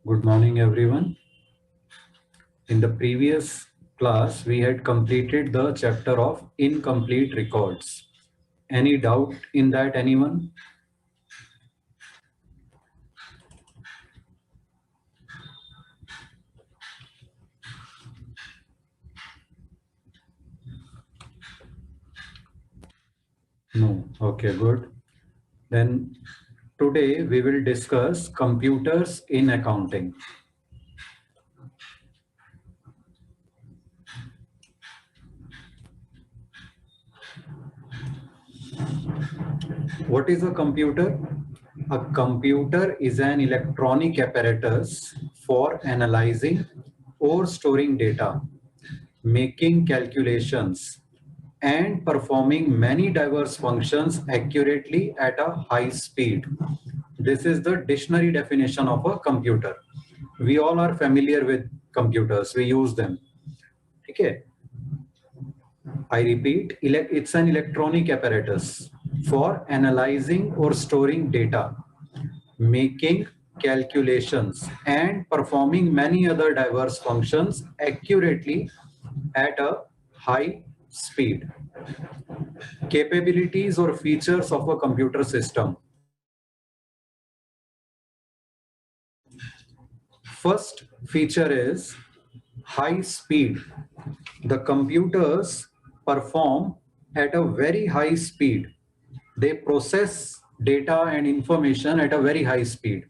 Good morning, everyone. In the previous class, we had completed the chapter of incomplete records. Any doubt in that, anyone? No. Okay, good. Then today we will discuss computers in accounting. What is a computer? A computer is an electronic apparatus for analyzing or storing data, making calculations, and performing many diverse functions accurately at a high speed. This is the dictionary definition of a computer. We all are familiar with computers, we use them. Okay. I repeat, it's an electronic apparatus for analyzing or storing data, making calculations, and performing many other diverse functions accurately at a high speed. Capabilities or features of a computer system. First feature is high speed. The computers perform at a very high speed. They process data and information at a very high speed.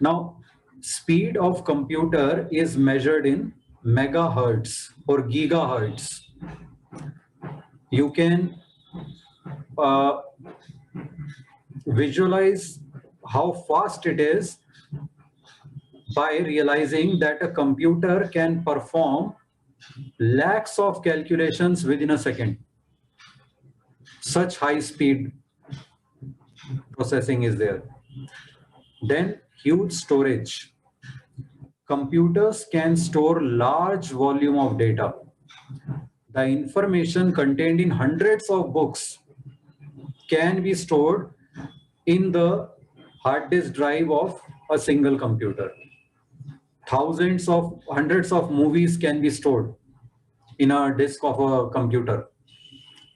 Now, speed of computer is measured in megahertz or gigahertz. You can uh, visualize how fast it is by realizing that a computer can perform lakhs of calculations within a second. Such high speed processing is there. Then huge storage. Computers can store large volume of data. The information contained in hundreds of books can be stored in the hard disk drive of a single computer. Thousands of hundreds of movies can be stored in a disk of a computer.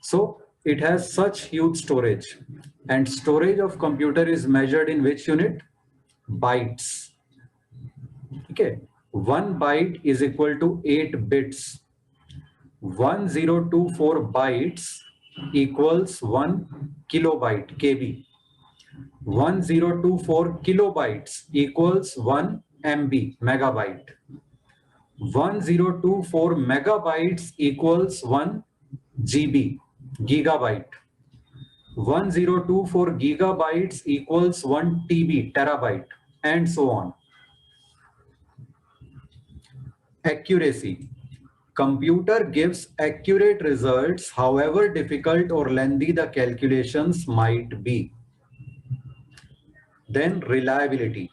So it has such huge storage, and storage of computer is measured in which unit? Bytes. Okay, 1 byte is equal to 8 bits. 1024 bytes equals 1 kilobyte, KB. 1024 kilobytes equals 1 MB, megabyte. 1024 megabytes equals 1 GB, gigabyte. 1024 gigabytes equals 1 TB, terabyte, and so on. Accuracy. Computer gives accurate results, however difficult or lengthy the calculations might be. Then reliability.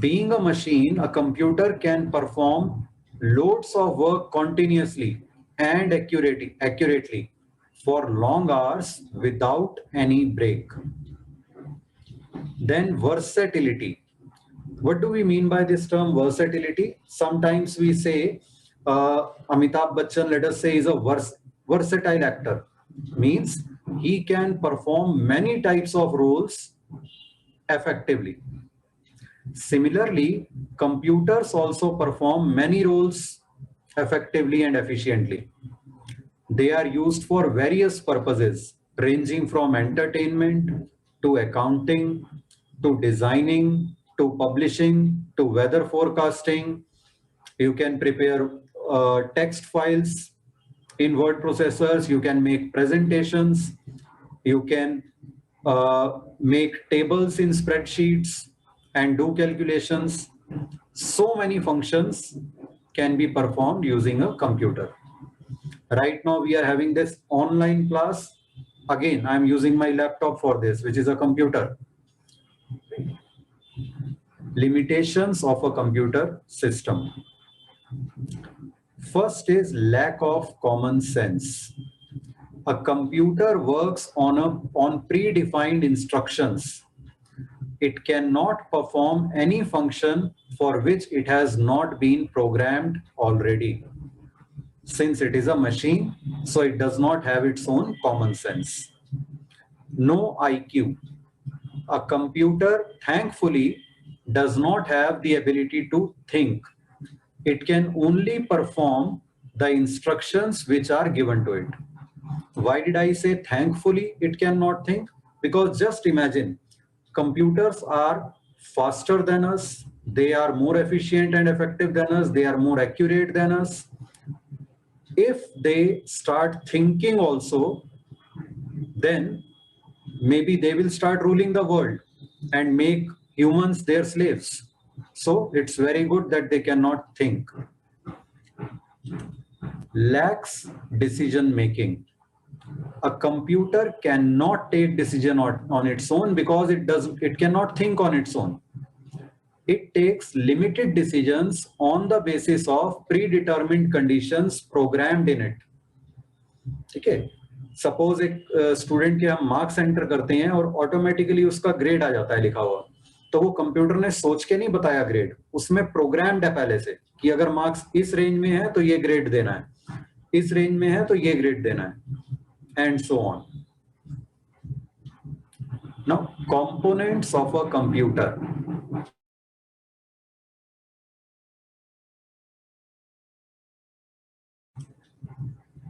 Being a machine, a computer can perform loads of work continuously and accurately for long hours without any break. Then versatility. What do we mean by this term versatility? Sometimes we say Amitabh Bachchan, let us say, is a versatile actor. Means he can perform many types of roles effectively. Similarly, computers also perform many roles effectively and efficiently. They are used for various purposes, ranging from entertainment to accounting to designing to publishing to weather forecasting. You can prepare text files in word processors. You can make presentations. You can make tables in spreadsheets and do calculations. So many functions can be performed using a computer. Right now we are having this online class. Again, I'm using my laptop for this, which is a computer. Limitations of a computer system. First is lack of common sense. A computer works on predefined instructions. it cannot perform any function for which it has not been programmed already. Since it is a machine, so it does not have its own common sense. No IQ. A computer, thankfully, does not have the ability to think. It can only perform the instructions which are given to it. Why did I say thankfully it cannot think? Because just imagine, computers are faster than us, they are more efficient and effective than us, they are more accurate than us. If they start thinking also, then maybe they will start ruling the world and make humans their slaves. So it's very good that they cannot think. Lacks decision making. A computer cannot take decision on its own because it cannot think on its own. It takes limited decisions on the basis of predetermined conditions programmed in it. ठीक है, suppose एक student के हम marks enter करते हैं और automatically उसका grade आ जाता है लिखा हुआ, तो वो कंप्यूटर ने सोच के नहीं बताया ग्रेड, उसमें प्रोग्राम्ड है पहले से कि अगर मार्क्स इस रेंज में है तो ये ग्रेड देना है, इस रेंज में है तो ये ग्रेड देना है, and so on. Now, components of a computer.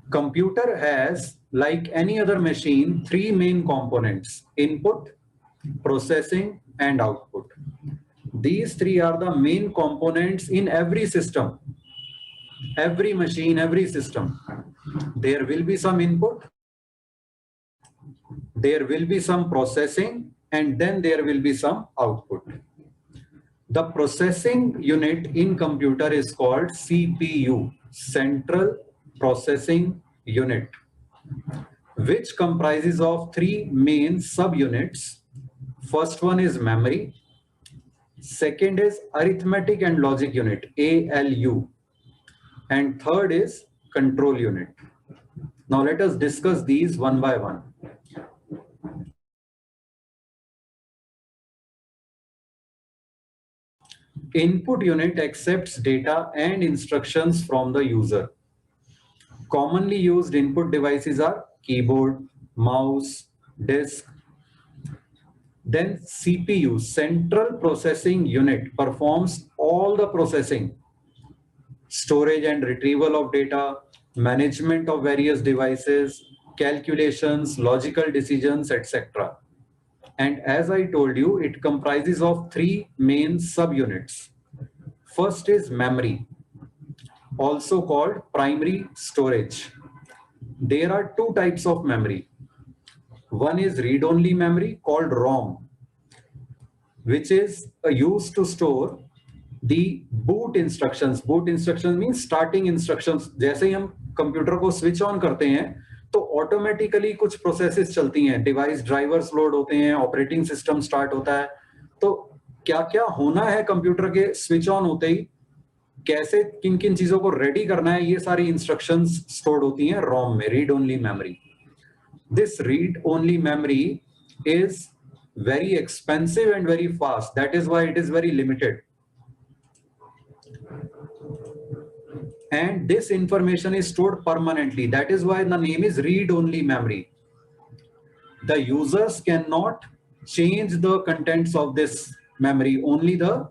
Computer has, like any other machine, three main components: input, processing, and output. These three are the main components in every system, every machine, every system. There will be some input, there will be some processing, and then there will be some output. The processing unit in computer is called CPU, Central Processing Unit, which comprises of three main subunits. First one is memory, second is arithmetic and logic unit, ALU, and third is control unit. Now let us discuss these one by one. Input unit accepts data and instructions from the user. Commonly used input devices are keyboard, mouse, disk. Then CPU, Central Processing Unit, performs all the processing, storage and retrieval of data, management of various devices, calculations, logical decisions, etc. And as I told you, it comprises of three main subunits. First is memory, also called primary storage. There are two types of memory. One is read-only memory called ROM, which is used to store the boot instructions. Boot instructions means starting instructions. जैसे ही हम computer को switch on करते हैं तो automatically कुछ processes चलती हैं, device drivers load होते हैं, ऑपरेटिंग सिस्टम स्टार्ट होता है. तो क्या क्या होना है कंप्यूटर के स्विच ऑन होते ही, कैसे किन किन चीजों को रेडी करना है, ये सारी इंस्ट्रक्शंस स्टोर्ड होती हैं रोम में, read only memory. This read only memory is very expensive and very fast. That is why it is very limited. And this information is stored permanently. That is why the name is read-only memory. The users cannot change the contents of this memory. Only the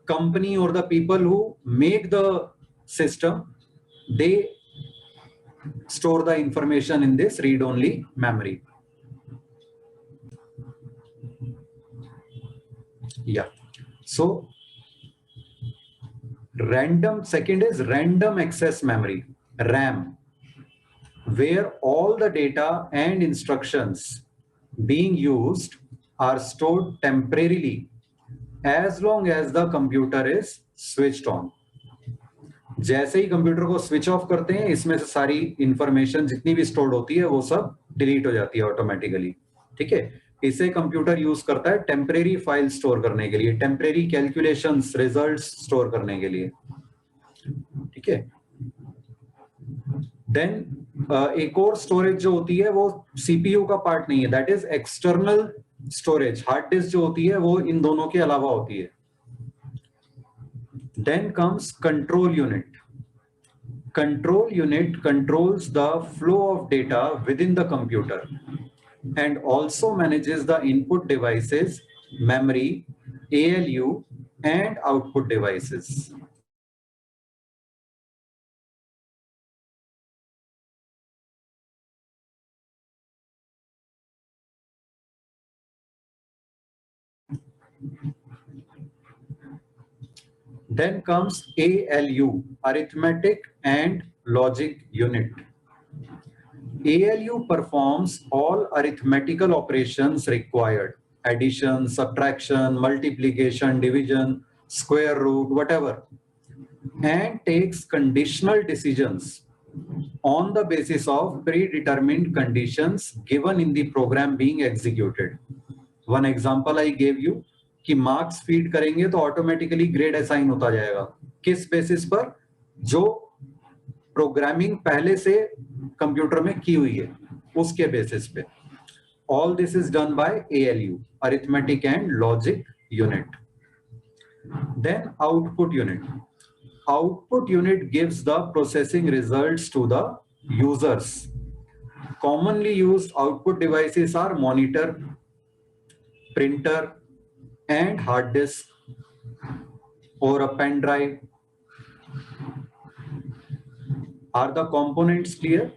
company or the people who make the system, they store the information in this read-only memory. Yeah. So second is random access memory, RAM, where all the data and instructions being used are stored temporarily as long as the computer is switched on. जैसे ही computer को switch off करते हैं, इसमें से सारी information जितनी भी stored होती है वो सब डिलीट हो जाती है ऑटोमेटिकली. ठीक है, इसे कंप्यूटर यूज करता है टेम्परेरी फाइल स्टोर करने के लिए, टेम्परेरी कैलकुलेशंस, रिजल्ट्स स्टोर करने के लिए. ठीक है. देन एक और स्टोरेज जो होती है वो सीपीयू का पार्ट नहीं है, that is external storage, hard disk जो होती है वो इन दोनों के अलावा होती है. Then comes control unit. Control unit controls the flow of data within the computer and also manages the input devices, memory, ALU, and output devices. Then comes ALU, arithmetic and logic unit. ALU performs all arithmetical operations required: addition, subtraction, multiplication, division, square root, whatever, and takes conditional decisions on the basis of predetermined conditions given in the program being executed. One example I gave you कि marks feed करेंगे तो automatically grade assign होता जाएगा. किस basis पर? जो programming पहले से कंप्यूटर में की हुई है उसके बेसिस पे. All this is done by ALU, arithmetic and logic unit. Then output unit. Output unit gives the processing results to the users. Commonly used output devices are monitor, printer, and hard disk or a pen drive. Are the components clear?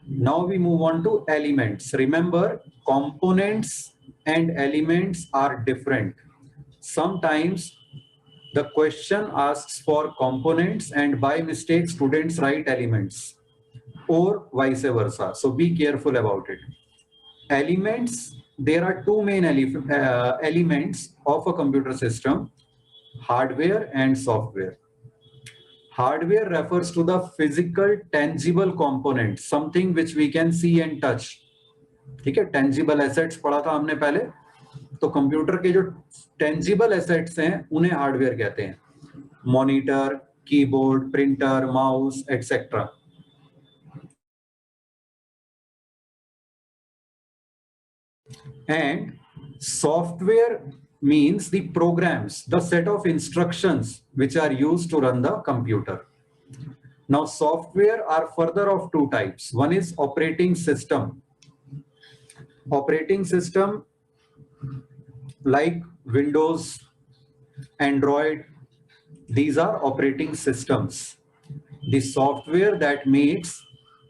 Now we move on to elements. Remember, components and elements are different. Sometimes the question asks for components and by mistake students write elements or vice versa. So be careful about it. Elements, there are two main elements of a computer system: hardware and software. Hardware refers to the physical tangible components, something which we can see and touch. ठीक है, tangible assets पढ़ा था हमने पहले. तो computer के जो tangible assets हैं उन्हें हार्डवेयर कहते हैं. Monitor, keyboard, printer, mouse, etc. And software means the programs, the set of instructions which are used to run the computer. Now, software are further of two types. One is operating system. Operating system like Windows, Android, these are operating systems. The software that makes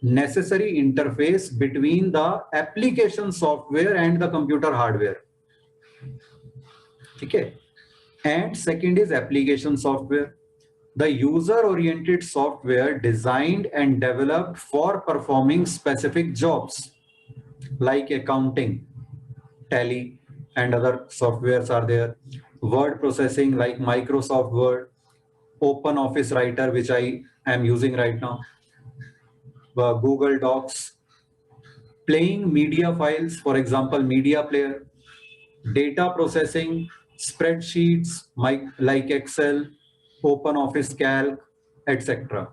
necessary interface between the application software and the computer hardware. Okay. And second is application software, the user-oriented software designed and developed for performing specific jobs like accounting, Tally, and other softwares are there. Word processing like Microsoft Word, Open Office Writer, which I am using right now, Google Docs, playing media files, for example, media player, data processing, spreadsheets like Excel, Open Office Calc, etc.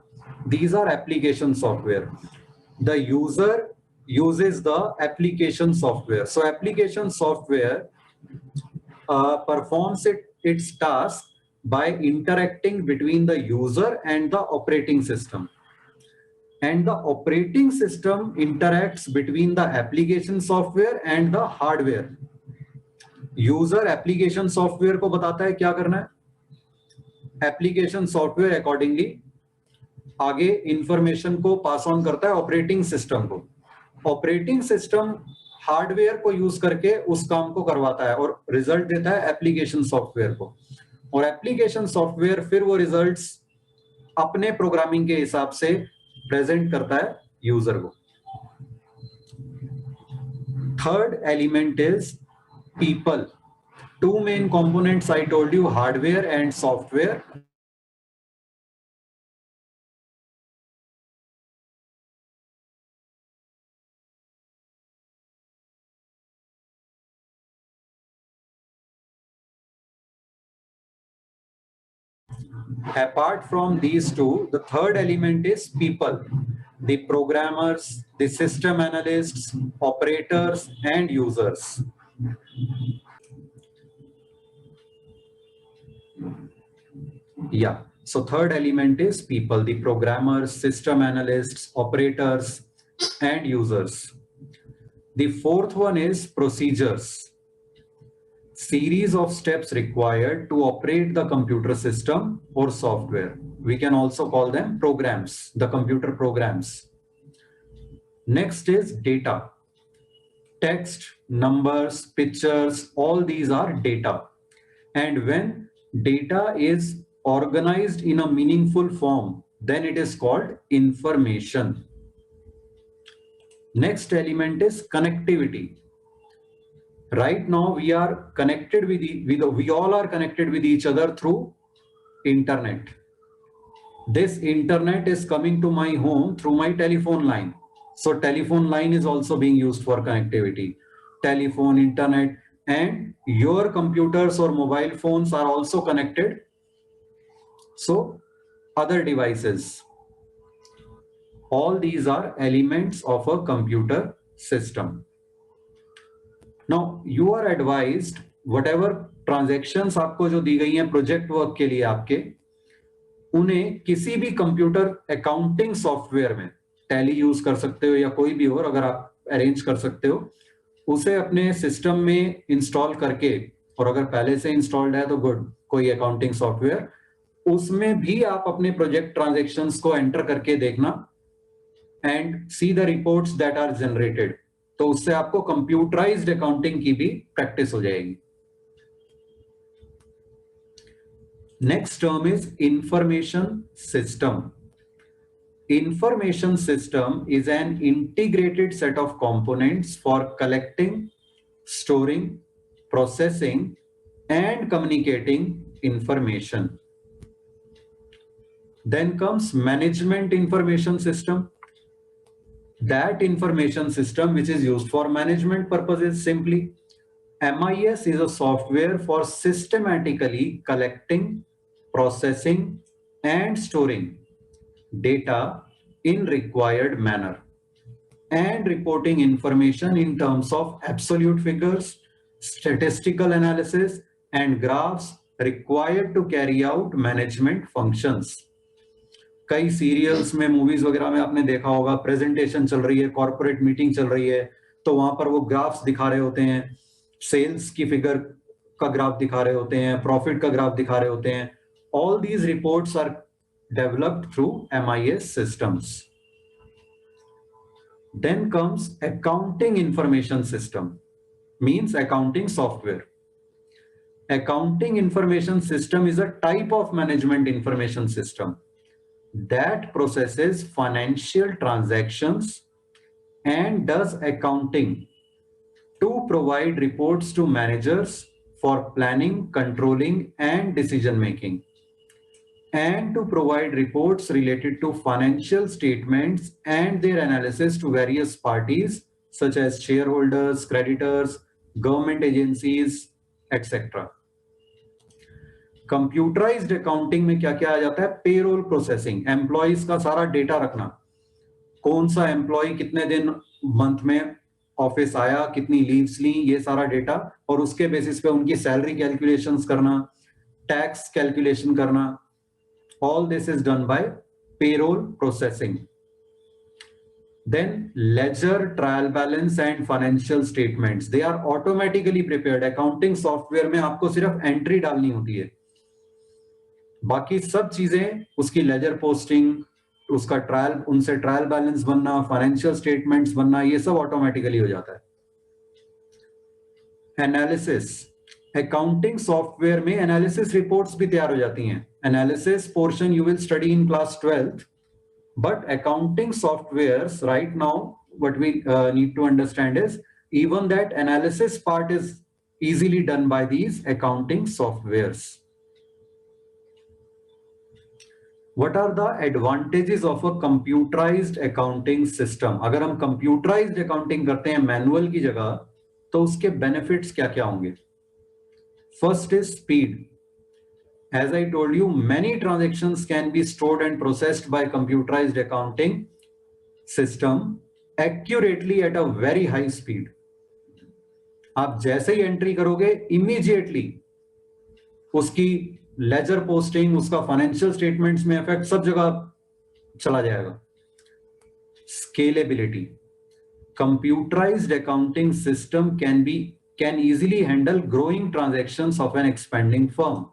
These are application software. The user uses the application software. So application software performs its task by interacting between the user and the operating system. And the operating system interacts between the application software and the hardware. User application software को बताता है क्या करना है, application software accordingly आगे information को pass on करता है ऑपरेटिंग सिस्टम को. ऑपरेटिंग सिस्टम हार्डवेयर को यूज करके उस काम को करवाता है और रिजल्ट देता है एप्लीकेशन सॉफ्टवेयर को, और एप्लीकेशन सॉफ्टवेयर फिर वो रिजल्ट्स अपने प्रोग्रामिंग के हिसाब से प्रेजेंट करता है यूजर को. Third element is people. Two main components I told you, hardware and software. Apart from these two, the third element is people. the programmers, the system analysts, operators, and users. Yeah. So third element is people, the programmers, system analysts, operators, and users. The fourth one is procedures. Series of steps required to operate the computer system or software. We can also call them programs, the computer programs. Next is data. Text, numbers, pictures, all these are data. And when data is organized in a meaningful form, then it is called information. Next element is connectivity. Right now we are connected we all are connected with each other through internet. This internet is coming to my home through my telephone line. So telephone line is also being used for connectivity. Telephone, internet, and your computers or mobile phones are also connected. So other devices. All these are elements of a computer system. Now you are advised whatever transactions आपको जो दी गई हैं project work के लिए आपके, उन्हें किसी भी कंप्यूटर अकाउंटिंग सॉफ्टवेयर में टैली यूज कर सकते हो या कोई भी और अगर आप अरेंज कर सकते हो उसे अपने सिस्टम में इंस्टॉल करके, और अगर पहले से इंस्टॉल्ड है तो गुड, कोई अकाउंटिंग सॉफ्टवेयर उसमें भी आप अपने प्रोजेक्ट ट्रांजैक्शंस को एंटर करके देखना and see the reports that are generated. तो उससे आपको कंप्यूटराइज्ड अकाउंटिंग की भी प्रैक्टिस हो जाएगी. Next term is information system. Information system is an integrated set of components for collecting, storing, processing, and communicating information. Then comes management information system. That information system which is used for management purposes simply. MIS is a software for systematically collecting, processing, and storing data in required manner and reporting information in terms of absolute figures, statistical analysis, and graphs required to carry out management functions. कई serials में, movies वगैरह में आपने देखा होगा, presentation चल रही है, कॉर्पोरेट मीटिंग चल रही है, तो वहां पर वो ग्राफ्स दिखा रहे होते हैं, सेल्स की फिगर का ग्राफ दिखा रहे होते हैं, प्रॉफिट का ग्राफ दिखा रहे होते हैं. All these reports are developed through MIS systems. Then comes accounting information system, means accounting software. Accounting information system is a type of management information system that processes financial transactions and does accounting to provide reports to managers for planning, controlling, and decision making, and to provide reports related to financial statements and their analysis to various parties such as shareholders, creditors, government agencies, etc. Computerised accounting में क्या क्या आ जाता है? Payroll processing, employees का सारा data रखना, कौन सा एम्प्लॉय कितने दिन मंथ में ऑफिस आया, कितनी लीव्स ली, ये सारा डेटा, और उसके बेसिस पे उनकी सैलरी कैलकुलेशंस करना, टैक्स कैलकुलेशन करना. All this is done by payroll processing. Then ledger, trial balance and financial statements, they are automatically prepared. Accounting software में आपको सिर्फ एंट्री डालनी होती है, बाकी सब चीजें उसकी लेजर पोस्टिंग, उसका ट्रायल, उनसे ट्रायल बैलेंस बनना, फाइनेंशियल स्टेटमेंट्स बनना, ये सब ऑटोमेटिकली हो जाता है. एनालिसिस, अकाउंटिंग सॉफ्टवेयर में एनालिसिस रिपोर्ट्स भी तैयार हो जाती हैं. Analysis portion you will study in class 12th, but accounting softwares right now what we need to understand is even that analysis part is easily done by these accounting softwares. What are the advantages of a computerized accounting system? अगर हम computerized accounting करते हैं manual की जगह, तो उसके benefits क्या क्या होंगे? First is speed. As I told you, many transactions can be stored and processed by computerized accounting system accurately at a very high speed. आप जैसे ही एंट्री करोगे इमीडिएटली उसकी लेजर पोस्टिंग, उसका फाइनेंशियल स्टेटमेंट्स में effect सब जगह चला जाएगा. Scalability. Computerized accounting system can easily handle growing transactions of an expanding firm.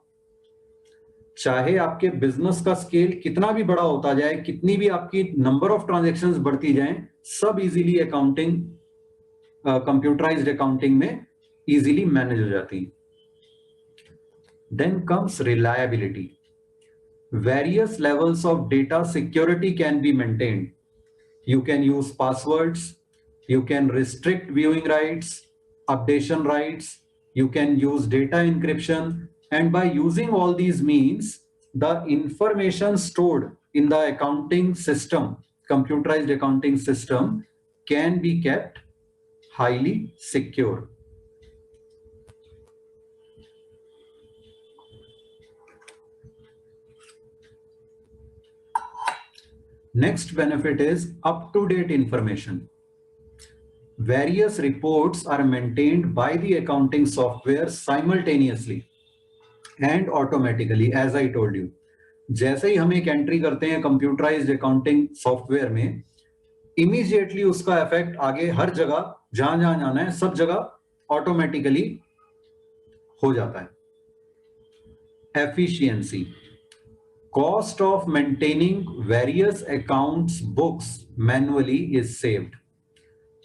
चाहे आपके बिजनेस का स्केल कितना भी बड़ा होता जाए, कितनी भी आपकी नंबर ऑफ ट्रांजैक्शंस बढ़ती जाएं, सब इजीली अकाउंटिंग कंप्यूटराइज्ड अकाउंटिंग में इजीली मैनेज हो जाती है. Then comes reliability. Various levels of data security can be maintained. You can use passwords, you can restrict viewing rights, updation rights, you can use data encryption, and by using all these means, the information stored in the accounting system, computerized accounting system, can be kept highly secure. Next benefit is up-to-date information. Various reports are maintained by the accounting software simultaneously and automatically, as I told you. जैसे ही हम एक entry करते हैं computerised accounting software में, immediately उसका effect आगे हर जगह जहां जहां जाना है सब जगह ऑटोमेटिकली हो जाता है. Efficiency. Cost of maintaining various accounts books manually is saved.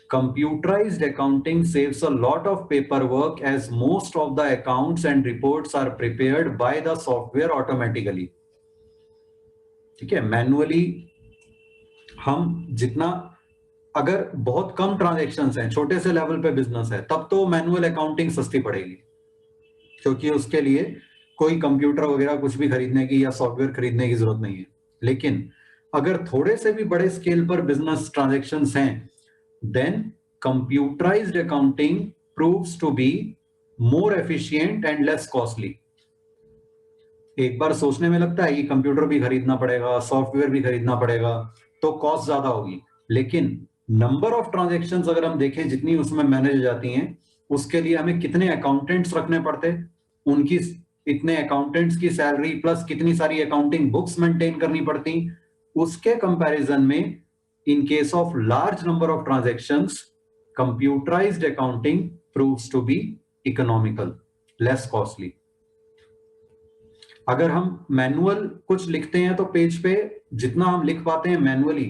Computerized accounting saves a lot of paperwork as most of the accounts and reports are prepared by the software automatically. ठीक है, manually हम जितना, अगर बहुत कम transactions हैं, छोटे से level पे बिजनेस है, तब तो मैनुअल अकाउंटिंग सस्ती पड़ेगी, क्योंकि उसके लिए कोई कंप्यूटर वगैरह कुछ भी खरीदने की या सॉफ्टवेयर खरीदने की जरूरत नहीं है. लेकिन अगर थोड़े से भी बड़े स्केल पर बिजनेस ट्रांजैक्शंस हैं, then computerized accounting proves to be more efficient and less costly. एक बार सोचने में लगता है कि कंप्यूटर भी खरीदना पड़ेगा, सॉफ्टवेयर भी खरीदना पड़ेगा, तो कॉस्ट ज्यादा होगी. लेकिन नंबर ऑफ ट्रांजैक्शंस अगर हम देखें जितनी उसमें मैनेज हो जाती हैं, उसके लिए हमें कितने अकाउंटेंट्स रखने पड़ते, उनकी इतने अकाउंटेंट्स की सैलरी प्लस कितनी सारी अकाउंटिंग बुक्स मेंटेन करनी पड़ती, उसके कंपैरिजन में in case of large number of transactions, computerized accounting proves to be economical, less costly. अगर हम मैनुअल कुछ लिखते हैं तो पेज पे जितना हम लिख पाते हैं मैनुअली,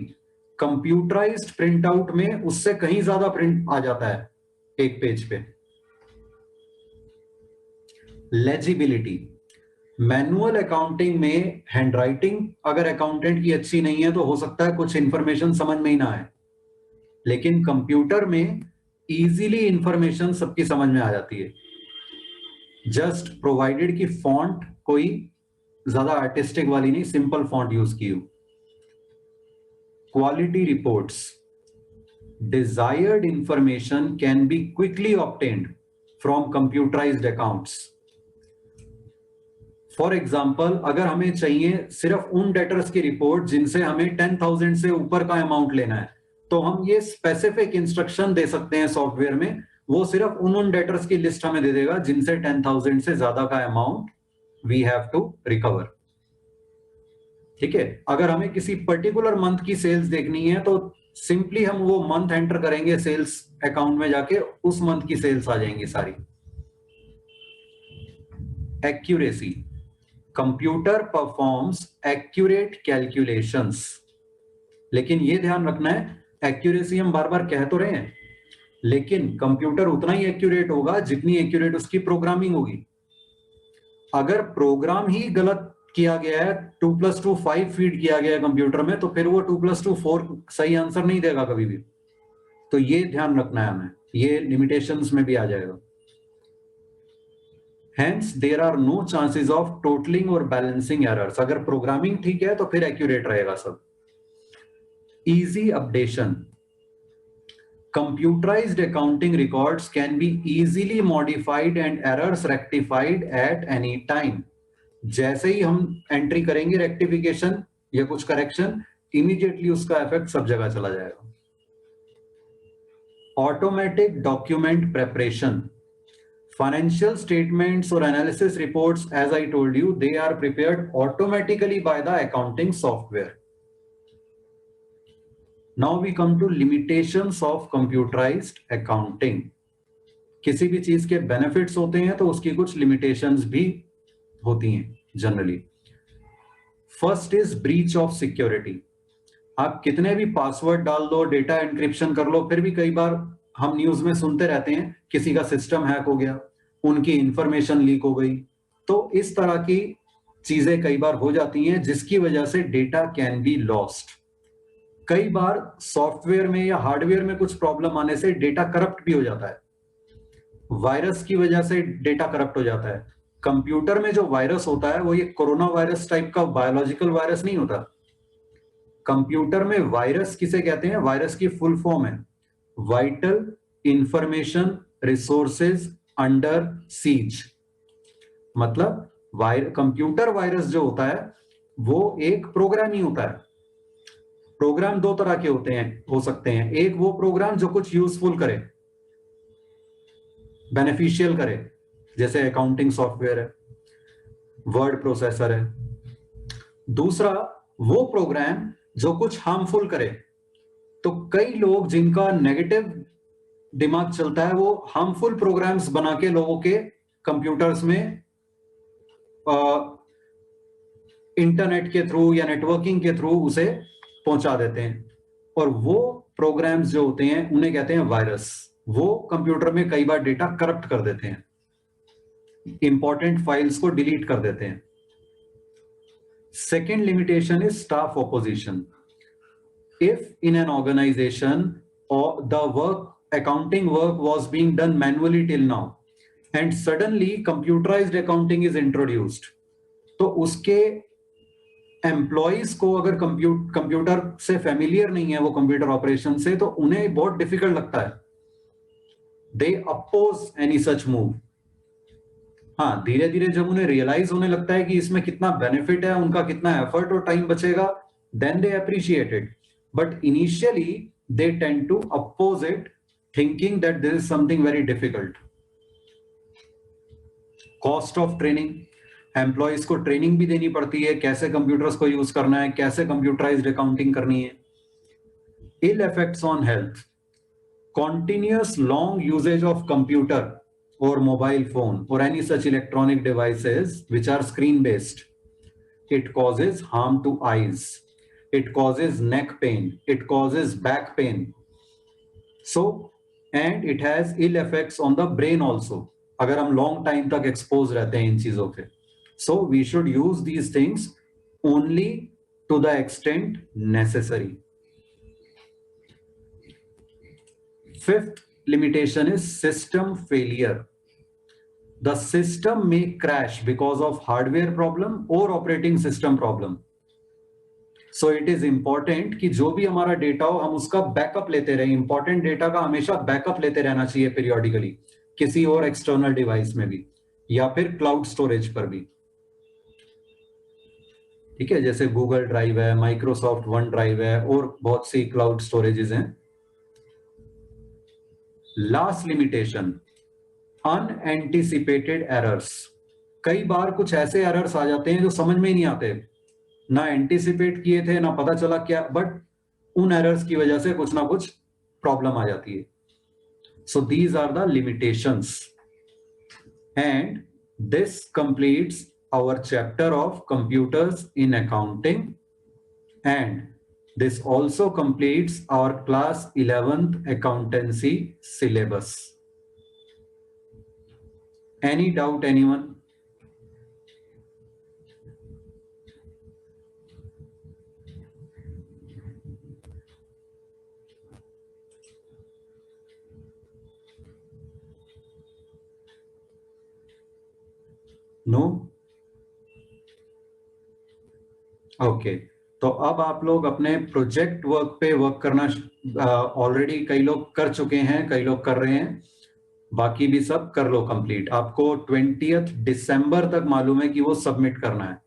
कंप्यूटराइज्ड प्रिंट आउट में उससे कहीं ज्यादा प्रिंट आ जाता है एक पेज पे. लेजिबिलिटी. मैनुअल अकाउंटिंग में हैंडराइटिंग अगर अकाउंटेंट की अच्छी नहीं है तो हो सकता है कुछ इंफॉर्मेशन समझ में ही ना आए, लेकिन कंप्यूटर में इजीली इंफॉर्मेशन सबकी समझ में आ जाती है, जस्ट प्रोवाइडेड कि फॉन्ट कोई ज्यादा आर्टिस्टिक वाली नहीं, सिंपल फॉन्ट यूज की हो. Quality reports. Desired information can be quickly obtained from computerised accounts. For example, अगर हमें चाहिए सिर्फ उन डेटर्स की रिपोर्ट जिनसे हमें 10,000 से ऊपर का अमाउंट लेना है, तो हम ये स्पेसिफिक इंस्ट्रक्शन दे सकते हैं सॉफ्टवेयर में, वो सिर्फ उन डेटर्स की लिस्ट हमें दे देगा जिनसे 10,000 से ज्यादा का amount we have to recover. ठीक है, अगर हमें किसी पर्टिकुलर मंथ की सेल्स देखनी है तो सिंपली हम वो मंथ एंटर करेंगे सेल्स अकाउंट में जाके, उस मंथ की सेल्स आ जाएंगी सारी. Accuracy. Computer performs accurate calculations. लेकिन ये ध्यान रखना है, एक्यूरेसी हम बार बार कह तो रहे हैं, लेकिन कंप्यूटर उतना ही एक्यूरेट होगा जितनी एक्यूरेट उसकी प्रोग्रामिंग होगी. अगर प्रोग्राम ही गलत किया गया है, 2 + 2 5 फीड किया गया है कंप्यूटर में, तो फिर वो 2 + 2 4 सही आंसर नहीं देगा कभी भी. तो ये ध्यान रखना है हमें, ये लिमिटेशंस में भी आ जाएगा. Hence, there are no chances of totaling or balancing errors. अगर प्रोग्रामिंग ठीक है तो फिर एक्यूरेट रहेगा सब. Easy updation. Computerized accounting records can be easily modified and errors rectified at any time. जैसे ही हम एंट्री करेंगे रेक्टिफिकेशन या कुछ करेक्शन, इमीडिएटली उसका इफेक्ट सब जगह चला जाएगा। Automatic document preparation, financial statements or analysis reports, as I told you, they are prepared automatically by the accounting software. Now we come to limitations of computerized accounting. किसी भी चीज के benefits होते हैं तो उसकी कुछ limitations भी होती हैं generally. First is breach of security. आप कितने भी पासवर्ड डाल दो, डेटा एनक्रिप्शन कर लो, फिर भी कई बार हम न्यूज में सुनते रहते हैं किसी का सिस्टम हैक हो गया, उनकी इंफॉर्मेशन लीक हो गई। तो इस तरह की चीजें कई बार हो जाती हैं जिसकी वजह से डेटा कैन बी लॉस्ट। कई बार सॉफ्टवेयर में या हार्डवेयर में कुछ प्रॉब्लम आने से डेटा करप्ट भी हो जाता है। वायरस की वजह से डेटा करप्ट हो जाता है। कंप्यूटर में जो वायरस होता है वो ये कोरोना वायरस टाइप का बायोलॉजिकल वायरस नहीं होता। कंप्यूटर में वायरस किसे कहते हैं? वायरस की फुल फॉर्म है vital information resources under seize. मतलब कंप्यूटर वायरस जो होता है वो एक प्रोग्राम ही होता है। प्रोग्राम दो तरह के होते हैं, हो सकते हैं। एक वो प्रोग्राम जो कुछ यूजफुल करे, बेनिफिशियल करे, जैसे अकाउंटिंग सॉफ्टवेयर है, वर्ड प्रोसेसर है। दूसरा वो प्रोग्राम जो कुछ हार्मफुल करे। तो कई लोग जिनका नेगेटिव दिमाग चलता है वो हार्मफुल प्रोग्राम्स बना के लोगों के कंप्यूटर्स में इंटरनेट के थ्रू या नेटवर्किंग के थ्रू उसे पहुंचा देते हैं। और वो प्रोग्राम्स जो होते हैं उन्हें कहते हैं वायरस। वो कंप्यूटर में कई बार डेटा करप्ट कर देते हैं, इंपॉर्टेंट फाइल्स को डिलीट कर देते हैं। Second limitation is staff opposition. If in an organization or the accounting work was being done manually till now and suddenly computerized accounting is introduced, तो उसके एम्प्लॉइज को अगर कंप्यूटर से फेमिलियर नहीं है वो कंप्यूटर ऑपरेशन से, तो उन्हें बहुत डिफिकल्ट लगता है। They oppose any such move. हाँ, धीरे धीरे जब उन्हें रियलाइज होने लगता है कि इसमें कितना बेनिफिट है, उनका कितना एफर्ट और टाइम बचेगा, then they appreciate it. But initially they tend to oppose it, thinking that this is something very difficult. Cost of training, employees को ट्रेनिंग भी देनी पड़ती है, कैसे कंप्यूटर्स को यूज करना है, कैसे कंप्यूटराइज्ड अकाउंटिंग करनी है। Ill effects on health, continuous long usage of computer or mobile phone or any such electronic devices which are screen based, it causes harm to eyes, it causes neck pain, it causes back pain. So and it has ill effects on the brain also अगर हम long time तक expose रहते हैं इन चीजों पे। So we should use these things only to the extent necessary. Fifth limitation is system failure. The system may crash because of hardware problem or operating system problem. So it is important कि जो भी हमारा data हो हम उसका backup लेते रहें। Important data का हमेशा बैकअप लेते रहना चाहिए पीरियोडिकली, किसी और एक्सटर्नल डिवाइस में भी या फिर क्लाउड स्टोरेज पर भी। ठीक है, जैसे गूगल ड्राइव है, माइक्रोसॉफ्ट वन ड्राइव है और बहुत सी क्लाउड स्टोरेजेस हैं। Last limitation, unanticipated errors. कई बार कुछ ऐसे एरर्स आ जाते हैं जो समझ में ही नहीं आते, ना एंटिसिपेट किए थे, ना पता चला क्या, बट उन एरर्स की वजह से कुछ ना कुछ प्रॉब्लम आ जाती है। So these are the limitations and this completes our chapter of computers in accounting and this also completes our class 11th accountancy syllabus. Any doubt, anyone? No? Okay. तो अब आप लोग अपने प्रोजेक्ट वर्क पे work करना already कई लोग कर चुके हैं, कई लोग कर रहे हैं, बाकी भी सब कर लो कंप्लीट। आपको 20 दिसंबर तक मालूम है कि वो सबमिट करना है।